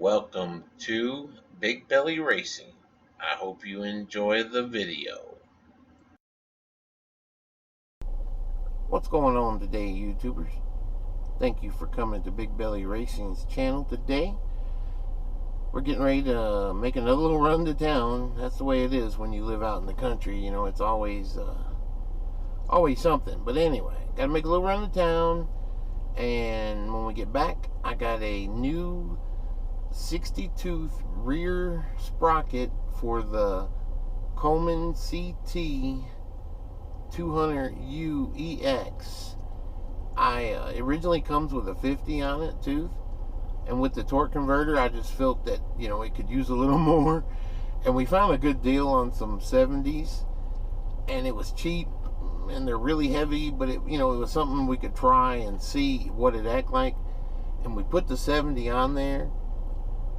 Welcome to Big Belly Racing. I hope you enjoy the video. What's going on today, YouTubers? Thank you for coming to Big Belly Racing's channel today. We're getting ready to make another little run to town. That's the way it is when you live out in the country. You know, it's always something. But anyway, got to make a little run to town. And when we get back, I got a new 60-tooth rear sprocket for the Coleman CT200U-EX. It originally comes with a 50 on it tooth, and with the torque converter I just felt that, you know, it could use a little more, and we found a good deal on some 70s, and it was cheap, and they're really heavy, but it was something we could try and see what it act like. And we put the 70 on there,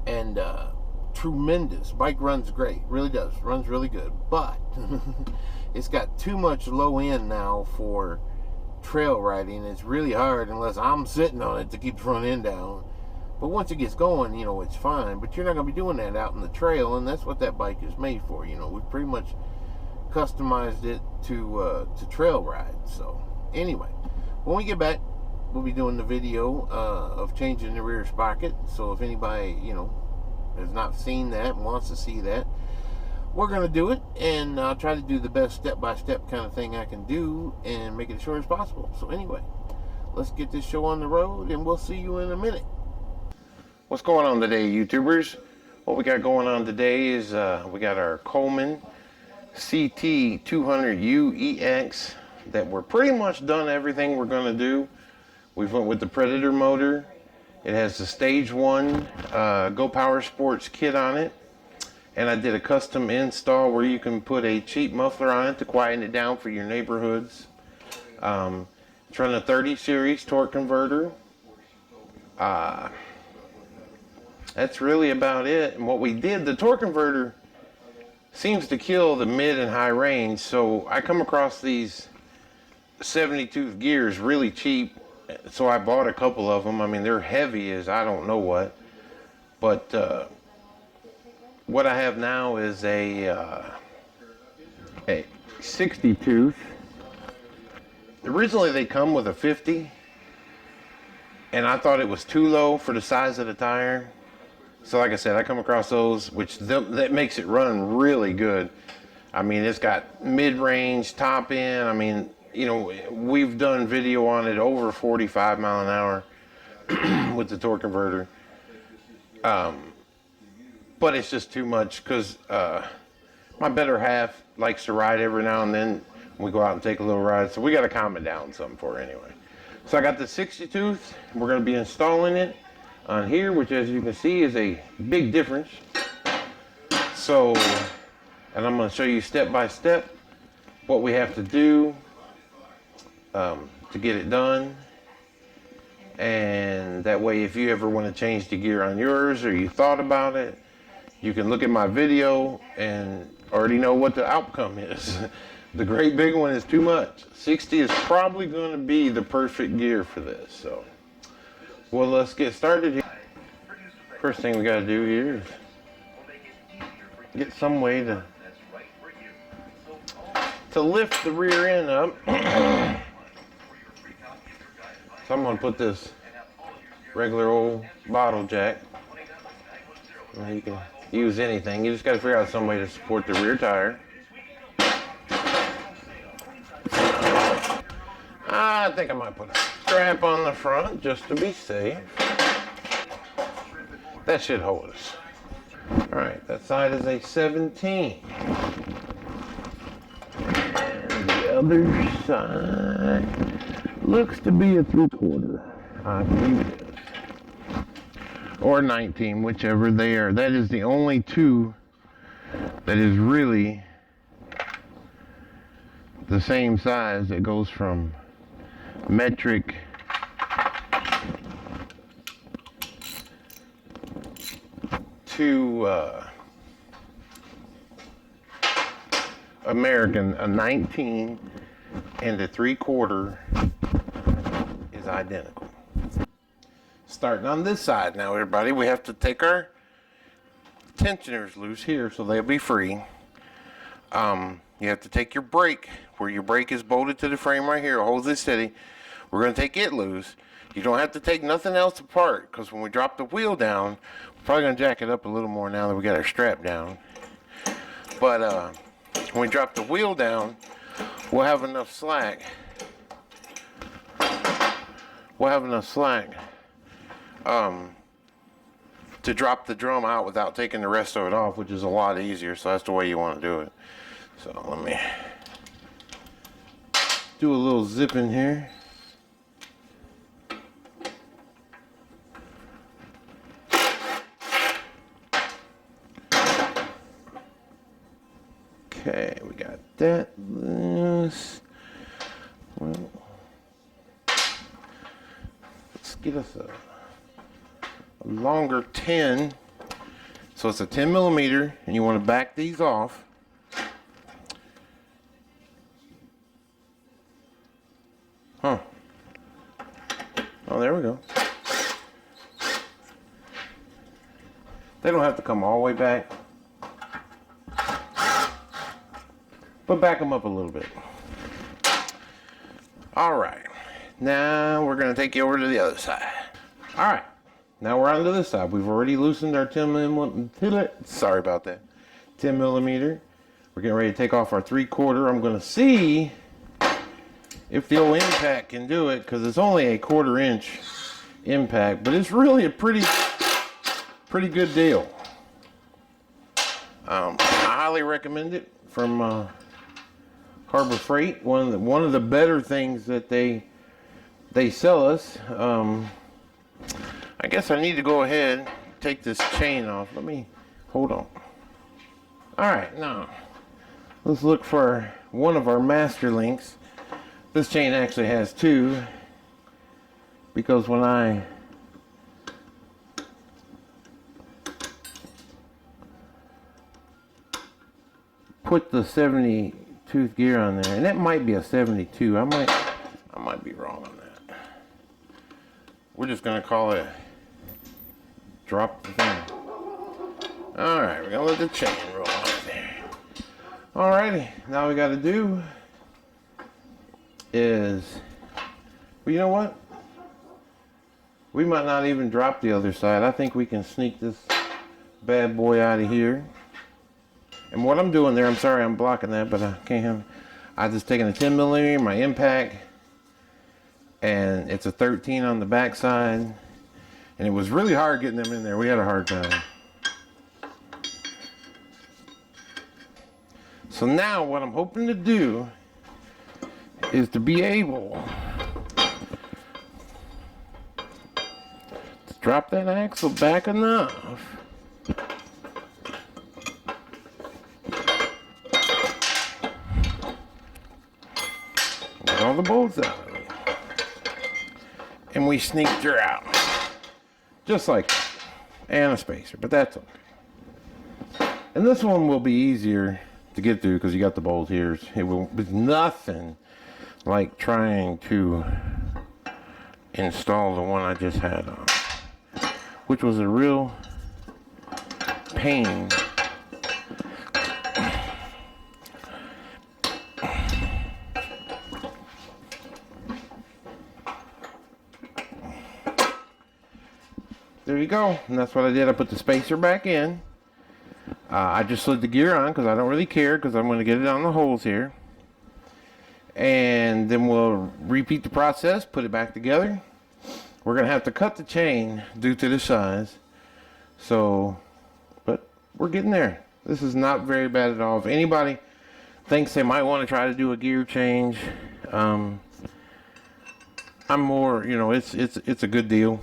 and tremendous. Bike runs great, really does, runs really good, but it's got too much low end now for trail riding. It's really hard unless I'm sitting on it to keep the front end down. But once it gets going, you know, it's fine. But you're not going to be doing that out in the trail, and that's what that bike is made for. You know, we've pretty much customized it to trail ride. So anyway, when we get back, we'll be doing the video of changing the rear sprocket. So if anybody, you know, has not seen that and wants to see that, we're going to do it, and I'll try to do the best step-by-step kind of thing I can do and make it as short as possible. So anyway, let's get this show on the road, and we'll see you in a minute. What's going on today, YouTubers? What we got going on today is we got our Coleman CT200U-EX that we're pretty much done everything we're going to do. We've went with the Predator motor. It has the Stage 1 Go Power Sports kit on it. And I did a custom install where you can put a cheap muffler on it to quieten it down for your neighborhoods. It's running a 30 series torque converter. That's really about it. And what we did, the torque converter seems to kill the mid and high range. So I come across these 70-tooth gears really cheap. So I bought a couple of them. I mean, they're heavy as I don't know what. But what I have now is a 60-tooth. Originally they come with a 50, and I thought it was too low for the size of the tire. So like I said, I come across those, which that makes it run really good. I mean, it's got mid-range, top end. I mean, you know, we've done video on it over 45 mile an hour with the torque converter. But it's just too much because my better half likes to ride every now and then. We go out and take a little ride, so we got to calm it down some for it anyway. So I got the 60 tooth. We're going to be installing it on here, which as you can see is a big difference. So, and I'm going to show you step by step what we have to do to get it done. And that way, if you ever want to change the gear on yours or you thought about it, you can look at my video and already know what the outcome is. The great big one is too much. 60 is probably going to be the perfect gear for this. So, well, let's get started here. First thing we got to do here is get some way to lift the rear end up. So I'm going to put this regular old bottle jack. Now you can use anything. You just got to figure out some way to support the rear tire. I think I might put a strap on the front just to be safe. That should hold us. Alright, that side is a 17. And the other side looks to be a 3/4. I believe it is. Or 19, whichever they are. That is the only two that is really the same size that goes from metric to American. A 19 and a 3/4 is identical. Starting on this side now, everybody, we have to take our tensioners loose here so they'll be free. You have to take your brake, where your brake is bolted to the frame right here, holds it steady. We're going to take it loose. You don't have to take nothing else apart, because when we drop the wheel down, we're probably going to jack it up a little more now that we got our strap down. But when we drop the wheel down, we'll have enough slack. To drop the drum out without taking the rest of it off, which is a lot easier. So that's the way you want to do it. So let me do a little zip in here. Okay, we got that loose. Well, let's get us a longer 10. So it's a 10 millimeter, and you want to back these off. Huh. Oh, there we go. They don't have to come all the way back, but back them up a little bit. All right. Now we're going to take you over to the other side. All right. Now we're on to this side. We've already loosened our 10 millimeter. Sorry about that. 10 millimeter. We're getting ready to take off our 3/4. I'm going to see if the old impact can do it, because it's only a 1/4 inch impact, but it's really a pretty good deal. I highly recommend it from Harbor Freight. One of the better things that they sell us. I guess I need to go ahead and take this chain off. Let me hold on. All right, now let's look for one of our master links. This chain actually has two, because when I put the 70 tooth gear on there, and that might be a 72. I might be wrong on that. We're just gonna call it drop the thing. All right, we're gonna let the chain roll off there. Alrighty, now we got to do is, well, you know what? We might not even drop the other side. I think we can sneak this bad boy out of here. And what I'm doing there, I'm sorry I'm blocking that, but I can't have, I just taking a 10 millimeter, my impact, and it's a 13 on the back side. And it was really hard getting them in there. We had a hard time. So now what I'm hoping to do is to be able to drop that axle back enough get all the bolts out of it, and we sneaked her out just like that, and a spacer, but that's okay. And this one will be easier to get through because you got the bolt here. It will be nothing like trying to install the one I just had on, which was a real pain. There you go, and that's what I did. I put the spacer back in. I just slid the gear on because I don't really care, because I'm going to get it on the holes here. And then we'll repeat the process, put it back together. We're going to have to cut the chain due to the size. So, but we're getting there. This is not very bad at all. If anybody thinks they might want to try to do a gear change, I'm more, you know, it's a good deal.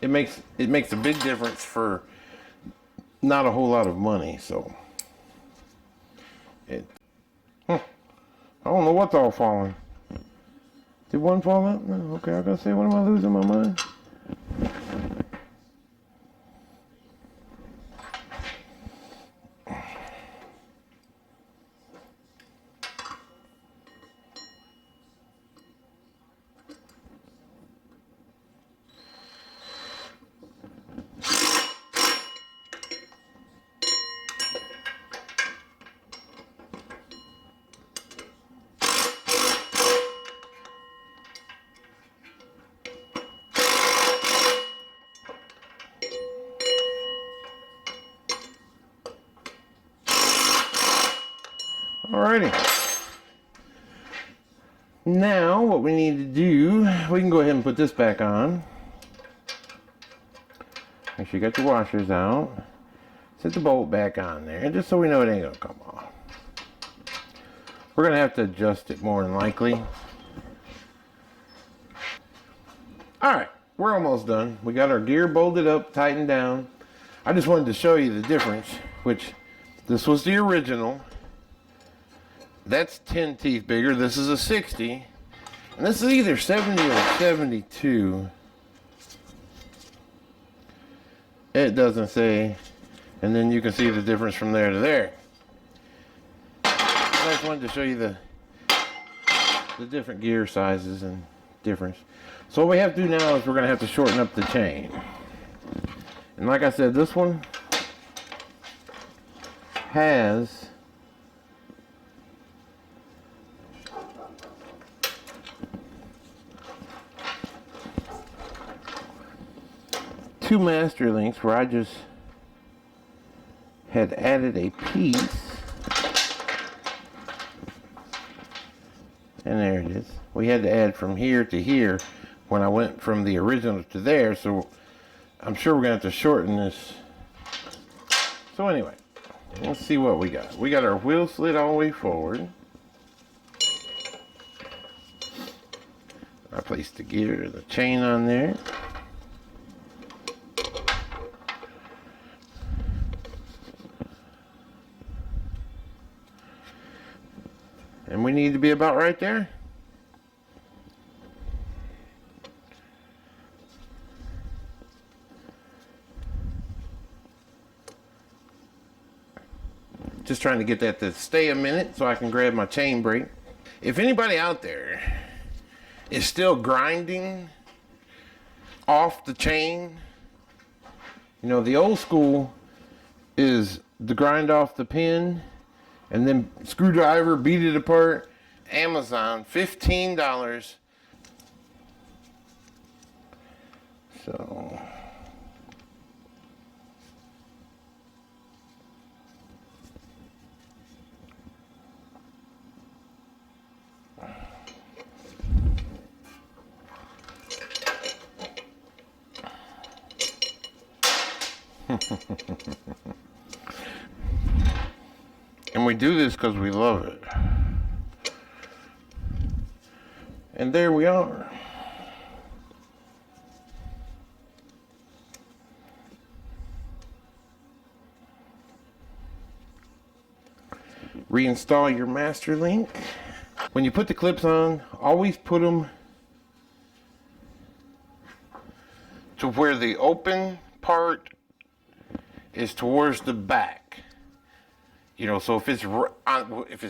It makes a big difference for not a whole lot of money. So I don't know what's all falling. Did one fall out? No. Okay, I was gonna say, what am I losing my mind? Alrighty. Now what we need to do, we can go ahead and put this back on. Make sure you got your washers out. Set the bolt back on there, just so we know it ain't gonna come off. We're gonna have to adjust it more than likely. Alright, we're almost done. We got our gear bolted up, tightened down. I just wanted to show you the difference, which this was the original. That's 10 teeth bigger. This is a 60. And this is either 70 or 72. It doesn't say. And then you can see the difference from there to there. I just wanted to show you the different gear sizes and difference. So what we have to do now is we're going to have to shorten up the chain. And like I said, this one has two master links where I just had added a piece. And there it is. We had to add from here to here when I went from the original to there, so I'm sure we're going to have to shorten this. So anyway, let's see what we got. We got our wheel slid all the way forward. I placed the gear, the chain on there. And we need to be about right there. Just trying to get that to stay a minute so I can grab my chain brake. If anybody out there is still grinding off the chain, you know, the old school is to grind off the pin and then screwdriver, beat it apart. Amazon, $15. So and we do this because we love it. And there we are. Reinstall your master link. When you put the clips on, always put them to where the open part is towards the back. You know, so if it's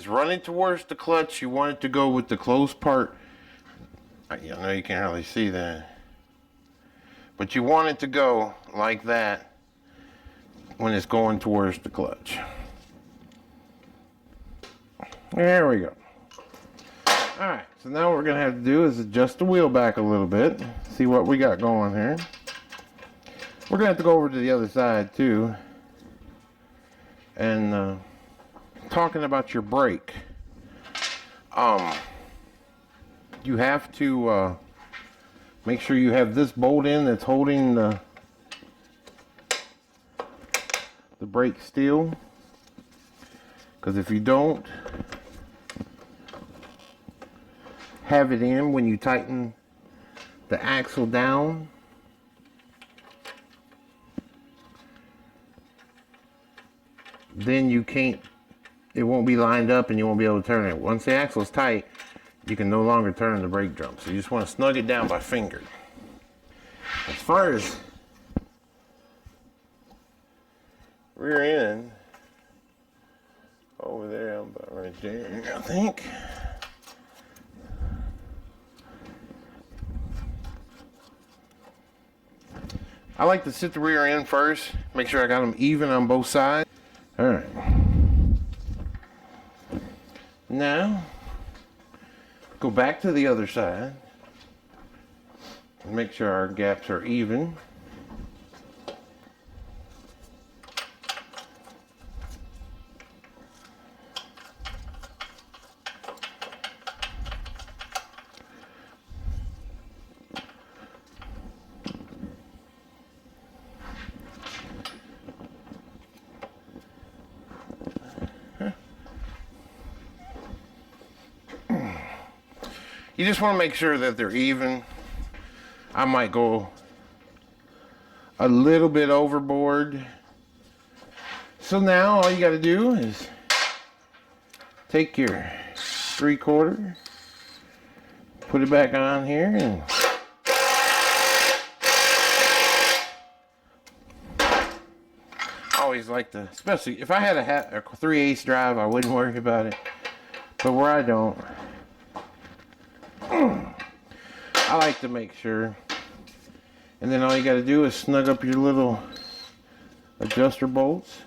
running towards the clutch, you want it to go with the closed part. I know you can't hardly see that, but you want it to go like that when it's going towards the clutch. There we go. Alright, so now what we're going to have to do is adjust the wheel back a little bit, see what we got going here. We're going to have to go over to the other side too. And talking about your brake, you have to make sure you have this bolt in that's holding the brake steel, because if you don't have it in when you tighten the axle down, then you can't, it won't be lined up and you won't be able to turn it. Once the axle's tight, you can no longer turn the brake drum. So you just want to snug it down by finger. As far as rear end, over there, I'm about right there, I think. I like to sit the rear end first, make sure I got them even on both sides. All right. Now, go back to the other side and make sure our gaps are even. You just want to make sure that they're even. I might go a little bit overboard. So now all you got to do is take your 3/4, put it back on here, and I always like to, especially if I had a 3/8 drive, I wouldn't worry about it. But where I don't, I like to make sure. And then all you got to do is snug up your little adjuster bolts.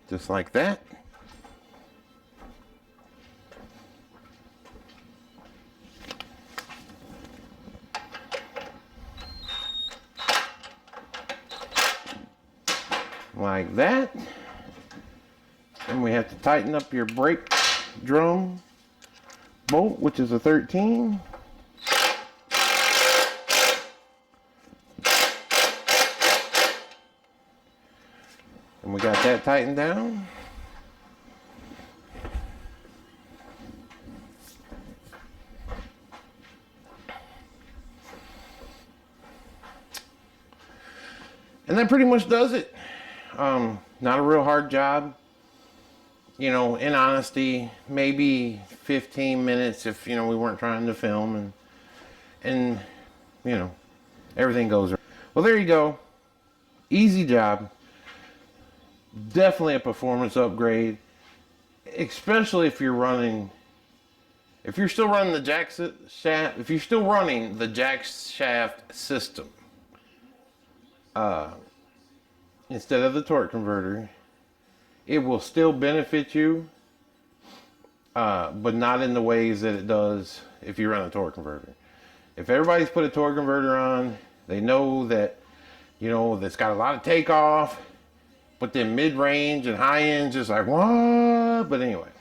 Just like that. Like that. And we have to tighten up your brake drum bolt, which is a 13. And we got that tightened down. And that pretty much does it. Not a real hard job. You know, in honesty, maybe 15 minutes if, you know, we weren't trying to film and you know, everything goes right. Well, there you go. Easy job. Definitely a performance upgrade, especially if you're running, if you're still running the jack shaft, if you're still running the jack shaft system instead of the torque converter. It will still benefit you, but not in the ways that it does if you run a torque converter. If everybody's put a torque converter on, they know that, you know, that's got a lot of takeoff, but then mid-range and high-end just like, what? But anyway,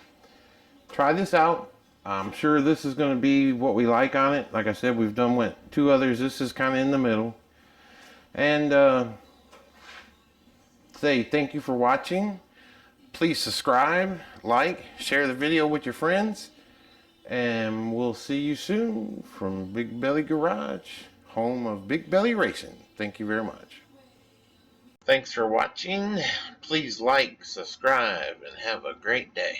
try this out. I'm sure this is going to be what we like on it. Like I said, we've done 2 others. This is kind of in the middle. And say thank you for watching. Please subscribe, like, share the video with your friends, and we'll see you soon from Big Belly Garage, home of Big Belly Racing. Thank you very much. Thanks for watching. Please like, subscribe, and have a great day.